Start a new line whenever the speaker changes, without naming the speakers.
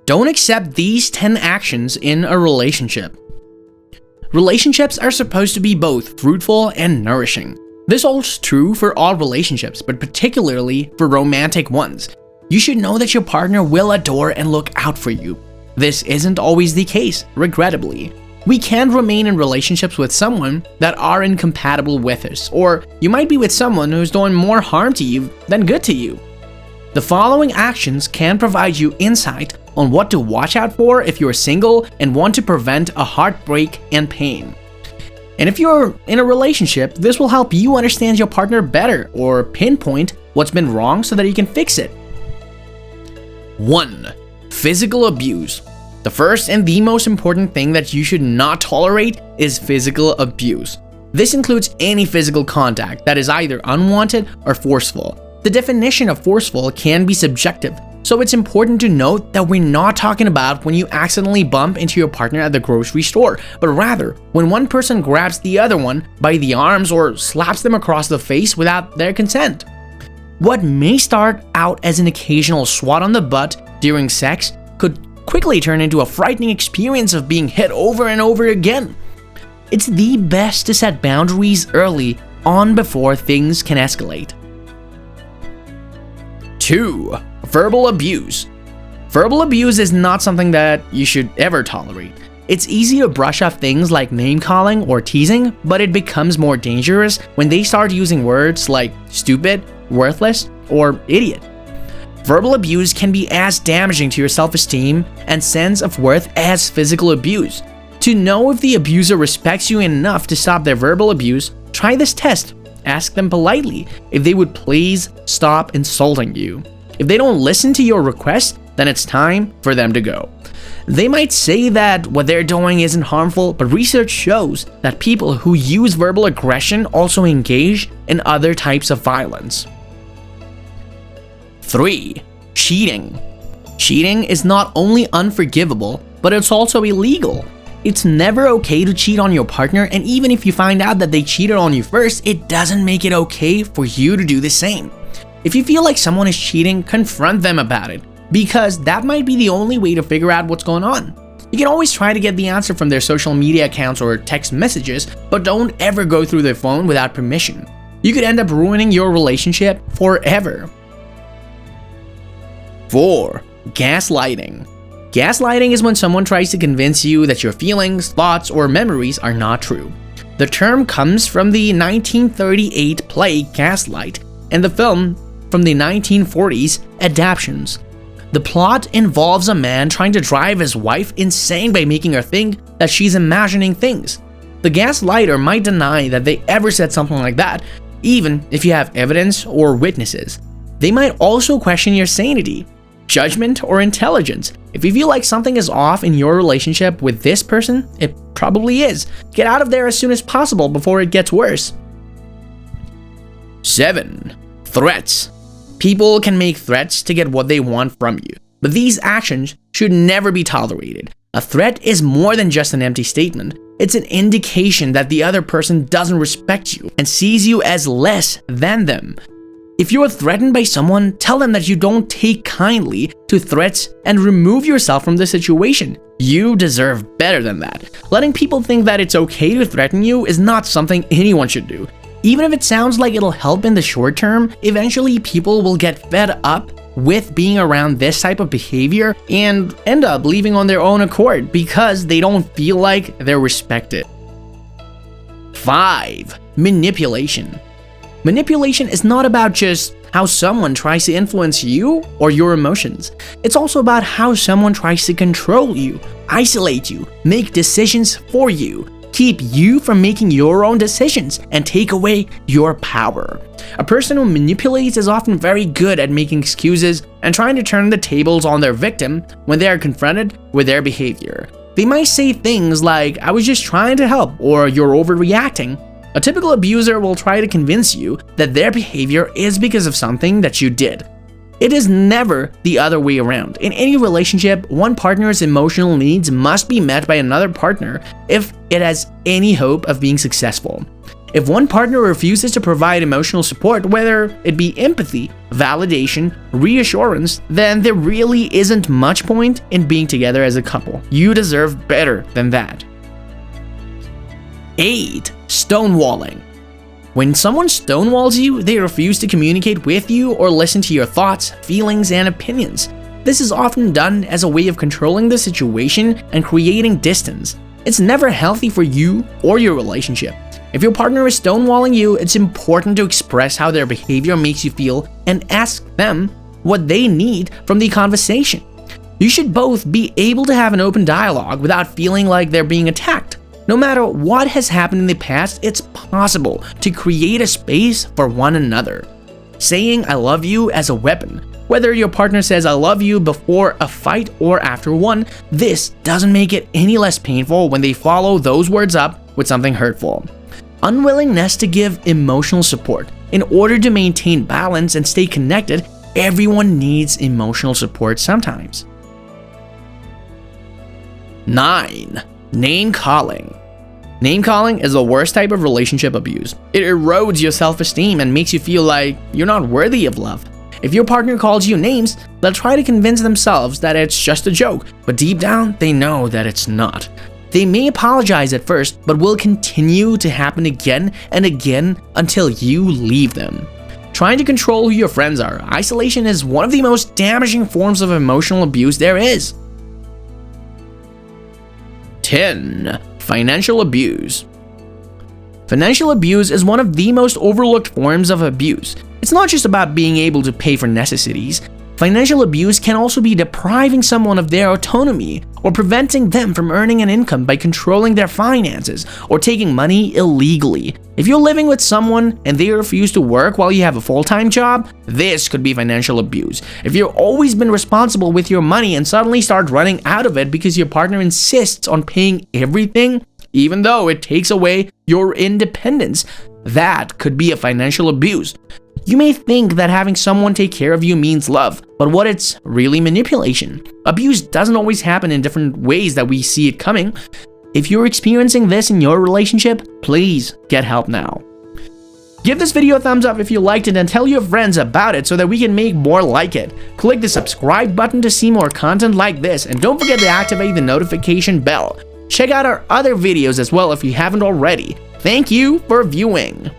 Don't accept these 10 actions in a relationship. Relationships are supposed to be both fruitful and nourishing. This holds true for all relationships, but particularly for romantic ones. You should know that your partner will adore and look out for you. This isn't always the case, regrettably. We can remain in relationships with someone that are incompatible with us, or you might be with someone who's doing more harm to you than good to you. The following actions can provide you insight on what to watch out for if you're single and want to prevent a heartbreak and pain. And if you're in a relationship, this will help you understand your partner better or pinpoint what's been wrong so that you can fix it. 1. Physical abuse. The first and the most important thing that you should not tolerate is physical abuse. This includes any physical contact that is either unwanted or forceful. The definition of forceful can be subjective, so it's important to note that we're not talking about when you accidentally bump into your partner at the grocery store, but rather when one person grabs the other one by the arms or slaps them across the face without their consent. What may start out as an occasional swat on the butt during sex could quickly turn into a frightening experience of being hit over and over again. It's the best to set boundaries early on before things can escalate. 2. Verbal abuse. Verbal abuse is not something that you should ever tolerate. It's easy to brush off things like name-calling or teasing, but it becomes more dangerous when they start using words like stupid, worthless, or idiot. Verbal abuse can be as damaging to your self-esteem and sense of worth as physical abuse. To know if the abuser respects you enough to stop their verbal abuse, try this test. Ask them politely if they would please stop insulting you. If they don't listen to your request, then it's time for them to go. They might say that what they're doing isn't harmful, but research shows that people who use verbal aggression also engage in other types of violence. 3. Cheating. Cheating is not only unforgivable, but it's also illegal. It's never okay to cheat on your partner, and even if you find out that they cheated on you first, it doesn't make it okay for you to do the same. If you feel like someone is cheating, confront them about it, because that might be the only way to figure out what's going on. You can always try to get the answer from their social media accounts or text messages, but don't ever go through their phone without permission. You could end up ruining your relationship forever. 4. Gaslighting. Gaslighting is when someone tries to convince you that your feelings, thoughts, or memories are not true. The term comes from the 1938 play Gaslight and the film from the 1940s adaptations. The plot involves a man trying to drive his wife insane by making her think that she's imagining things. The gaslighter might deny that they ever said something like that, even if you have evidence or witnesses. They might also question your sanity, judgment, or intelligence. If you feel like something is off in your relationship with this person, it probably is. Get out of there as soon as possible before it gets worse. 7. Threats. People can make threats to get what they want from you, but these actions should never be tolerated. A threat is more than just an empty statement. It's an indication that the other person doesn't respect you and sees you as less than them. If you're threatened by someone, tell them that you don't take kindly to threats and remove yourself from the situation. You deserve better than that. Letting people think that it's okay to threaten you is not something anyone should do. Even if it sounds like it'll help in the short term, eventually people will get fed up with being around this type of behavior and end up leaving on their own accord because they don't feel like they're respected. 5. Manipulation. Manipulation is not about just how someone tries to influence you or your emotions. It's also about how someone tries to control you, isolate you, make decisions for you, keep you from making your own decisions, and take away your power. A person who manipulates is often very good at making excuses and trying to turn the tables on their victim when they are confronted with their behavior. They might say things like, "I was just trying to help," or "You're overreacting." A typical abuser will try to convince you that their behavior is because of something that you did. It is never the other way around. In any relationship, one partner's emotional needs must be met by another partner if it has any hope of being successful. If one partner refuses to provide emotional support, whether it be empathy, validation, reassurance, then there really isn't much point in being together as a couple. You deserve better than that. 8. Stonewalling. When someone stonewalls you, they refuse to communicate with you or listen to your thoughts, feelings, and opinions. This is often done as a way of controlling the situation and creating distance. It's never healthy for you or your relationship. If your partner is stonewalling you, it's important to express how their behavior makes you feel and ask them what they need from the conversation. You should both be able to have an open dialogue without feeling like they're being attacked. No matter what has happened in the past, it's possible to create a space for one another. Saying "I love you" as a weapon. Whether your partner says "I love you" before a fight or after one, this doesn't make it any less painful when they follow those words up with something hurtful. Unwillingness to give emotional support. In order to maintain balance and stay connected, everyone needs emotional support sometimes. 9. Name-calling. Name-calling is the worst type of relationship abuse. It erodes your self-esteem and makes you feel like you're not worthy of love. If your partner calls you names, they'll try to convince themselves that it's just a joke, but deep down, they know that it's not. They may apologize at first, but will continue to happen again and again until you leave them. Trying to control who your friends are. Isolation is one of the most damaging forms of emotional abuse there is. 10. Financial abuse. Financial abuse is one of the most overlooked forms of abuse. It's not just about being able to pay for necessities. Financial abuse can also be depriving someone of their autonomy or preventing them from earning an income by controlling their finances or taking money illegally. If you're living with someone and they refuse to work while you have a full-time job, this could be financial abuse. If you've always been responsible with your money and suddenly start running out of it because your partner insists on paying everything, even though it takes away your independence, that could be a financial abuse. You may think that having someone take care of you means love, but what it's really manipulation. Abuse doesn't always happen in different ways that we see it coming. If you're experiencing this in your relationship, please get help now. Give this video a thumbs up if you liked it and tell your friends about it so that we can make more like it. Click the subscribe button to see more content like this, and don't forget to activate the notification bell. Check out our other videos as well if you haven't already. Thank you for viewing.